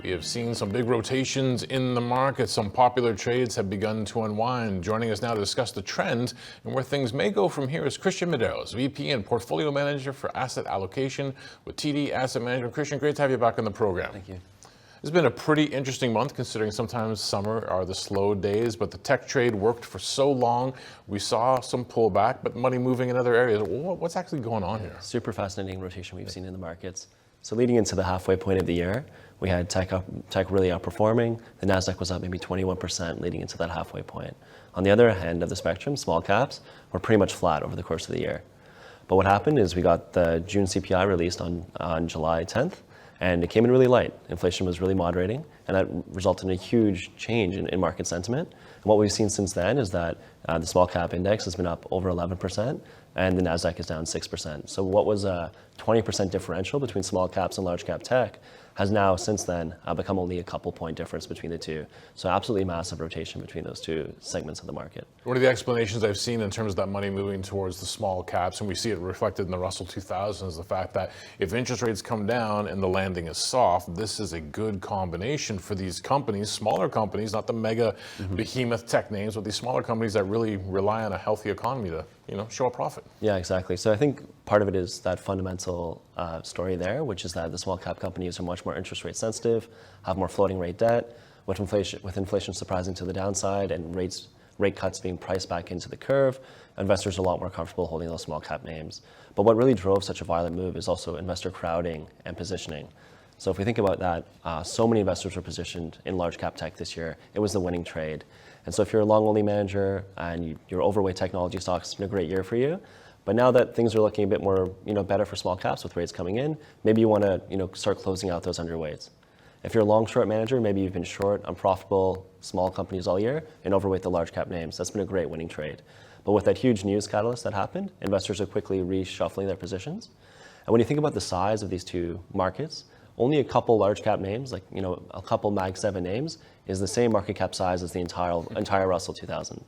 We have seen some big rotations in the market. Some popular trades have begun to unwind. Joining us now to discuss the trend and where things may go from here is Christian Medeiros, VP and Portfolio Manager for Asset Allocation with TD Asset Management. Christian, great to have you back on the program. Thank you. It's been a pretty interesting month considering sometimes summer are the slow days, but the tech trade worked for so long. We saw some pullback, but money moving in other areas. What's actually going on here? Super fascinating rotation we've seen in the markets. So leading into the halfway point of the year, we had tech really outperforming. The NASDAQ was up maybe 21% leading into that halfway point. On the other end of the spectrum, small caps were pretty much flat over the course of the year. But what happened is we got the June CPI released on July 10th, and it came in really light. Inflation was really moderating, and that resulted in a huge change in market sentiment. And what we've seen since then is that the small cap index has been up over 11%, and the NASDAQ is down 6%. So what was a 20% differential between small caps and large cap tech has now since then become only a couple point difference between the two. So absolutely massive rotation between those two segments of the market. One of the explanations I've seen in terms of that money moving towards the small caps, and we see it reflected in the Russell 2000, is the fact that if interest rates come down and the landing is soft, this is a good combination for these companies, smaller companies, not the mega behemoth tech names, but these smaller companies that really rely on a healthy economy to show a profit. Yeah, exactly. So I think part of it is that fundamental story there, which is that the small cap companies are much more interest rate sensitive, have more floating rate debt. With inflation surprising to the downside and rate cuts being priced back into the curve, investors are a lot more comfortable holding those small cap names. But what really drove such a violent move is also investor crowding and positioning. So if we think about that, so many investors were positioned in large cap tech this year. It was the winning trade. And so if you're a long only manager and you're overweight technology stocks, it's been a great year for you. But now that things are looking a bit more, better for small caps with rates coming in, maybe you want to, start closing out those underweights. If you're a long short manager, maybe you've been short unprofitable small companies all year and overweight the large cap names. That's been a great winning trade. But with that huge news catalyst that happened, investors are quickly reshuffling their positions. And when you think about the size of these two markets, only a couple large cap names, like a couple Mag 7 names, is the same market cap size as the entire Russell 2000.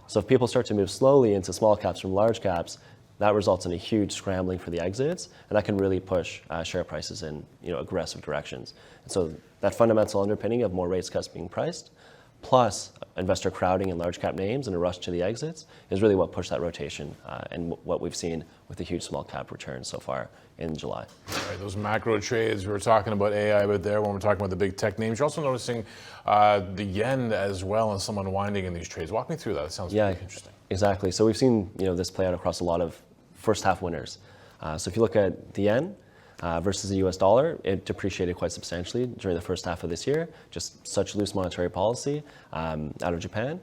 So if people start to move slowly into small caps from large caps, that results in a huge scrambling for the exits, and that can really push share prices in aggressive directions. And so that fundamental underpinning of more rates cuts being priced, plus investor crowding in large cap names and a rush to the exits is really what pushed that rotation and what we've seen with the huge small cap returns so far in July. All right, those macro trades, we were talking about AI, but there when we're talking about the big tech names, you're also noticing the yen as well and some unwinding in these trades. Walk me through that. It sounds pretty interesting. Exactly. So we've seen this play out across a lot of first half winners. So if you look at the yen versus the US dollar, it depreciated quite substantially during the first half of this year, just such loose monetary policy out of Japan.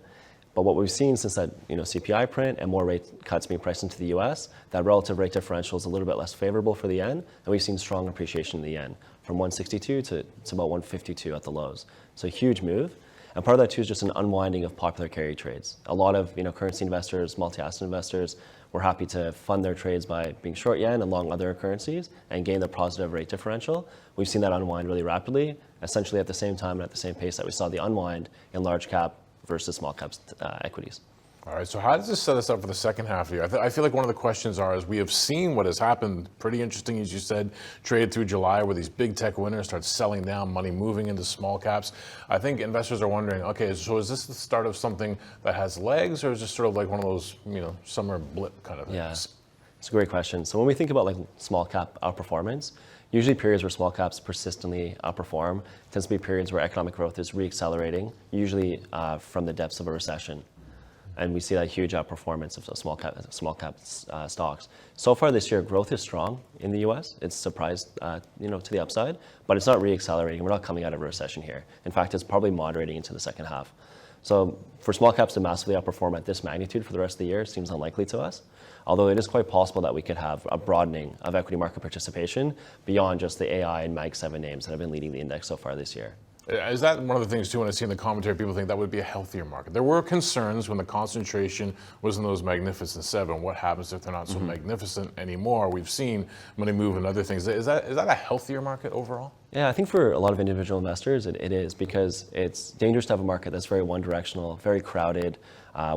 But what we've seen since that CPI print and more rate cuts being priced into the US, that relative rate differential is a little bit less favorable for the yen, and we've seen strong appreciation in the yen from 162 to about 152 at the lows. So a huge move. And part of that too is just an unwinding of popular carry trades. A lot of currency investors, multi-asset investors were happy to fund their trades by being short yen and long other currencies and gain the positive rate differential. We've seen that unwind really rapidly, essentially at the same time and at the same pace that we saw the unwind in large cap versus small cap equities. All right, so how does this set us up for the second half of the year? I feel like one of the questions is we have seen what has happened, pretty interesting, as you said, trade through July where these big tech winners start selling down, money moving into small caps. I think investors are wondering, okay, so is this the start of something that has legs, or is this sort of like one of those, summer blip kind of things? Yeah, it's a great question. So when we think about like small cap outperformance, usually periods where small caps persistently outperform tends to be periods where economic growth is reaccelerating, usually from the depths of a recession. And we see that huge outperformance of small cap stocks. So far this year, growth is strong in the U.S. It's surprised, to the upside, but it's not reaccelerating. We're not coming out of a recession here. In fact, it's probably moderating into the second half. So for small caps to massively outperform at this magnitude for the rest of the year seems unlikely to us. Although it is quite possible that we could have a broadening of equity market participation beyond just the AI and Mag 7 names that have been leading the index so far this year. Is that one of the things, too, when I see in the commentary, people think that would be a healthier market? There were concerns when the concentration was in those magnificent seven. What happens if they're not so magnificent anymore? We've seen money move and other things. Is that a healthier market overall? Yeah, I think for a lot of individual investors, it is, because it's dangerous to have a market that's very one-directional, very crowded,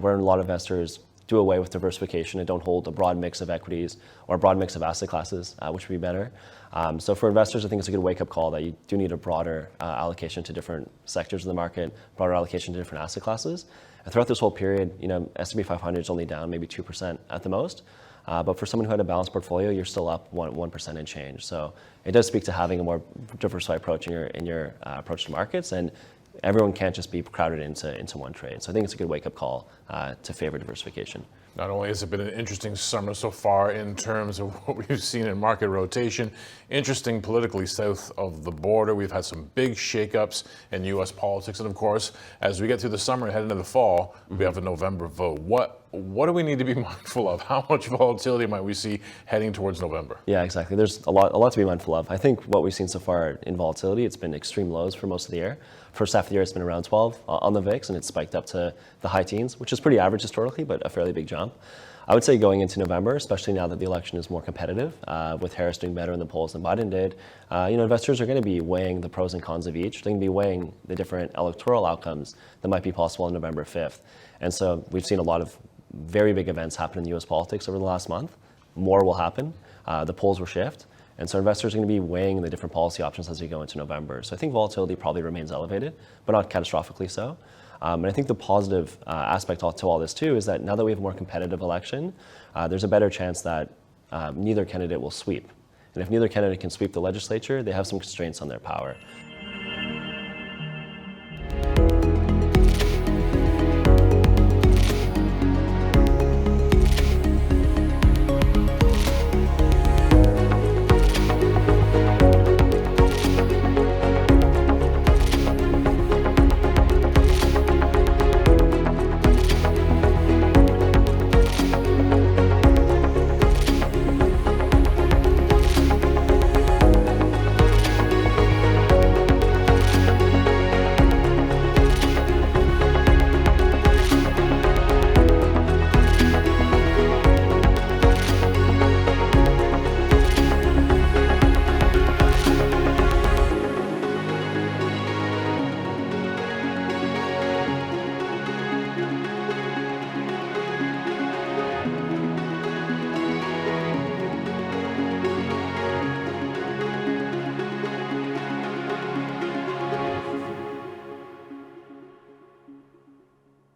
where a lot of investors do away with diversification and don't hold a broad mix of equities or a broad mix of asset classes, which would be better. So for investors, I think it's a good wake-up call that you do need a broader allocation to different sectors of the market, broader allocation to different asset classes. And throughout this whole period, S&P 500 is only down maybe 2% at the most. But for someone who had a balanced portfolio, you're still up 1% and change. So it does speak to having a more diversified approach in your approach to markets, and everyone can't just be crowded into one trade. So I think it's a good wake-up call to favor diversification. Not only has it been an interesting summer so far in terms of what we've seen in market rotation, interesting politically south of the border. We've had some big shakeups in U.S. politics. And of course, as we get through the summer and head into the fall, we have a November vote. What do we need to be mindful of? How much volatility might we see heading towards November? Yeah, exactly. There's a lot to be mindful of. I think what we've seen so far in volatility, it's been extreme lows for most of the year. First half of the year, it's been around 12 on the VIX, and it's spiked up to the high teens, which is pretty average historically, but a fairly big jump. I would say going into November, especially now that the election is more competitive, with Harris doing better in the polls than Biden did, investors are going to be weighing the pros and cons of each. They're going to be weighing the different electoral outcomes that might be possible on November 5th. And so we've seen a lot of very big events happen in U.S. politics over the last month. More will happen. The polls will shift. And so investors are going to be weighing the different policy options as we go into November. So I think volatility probably remains elevated, but not catastrophically so. And I think the positive aspect to all this too is that now that we have a more competitive election, there's a better chance that neither candidate will sweep. And if neither candidate can sweep the legislature, they have some constraints on their power.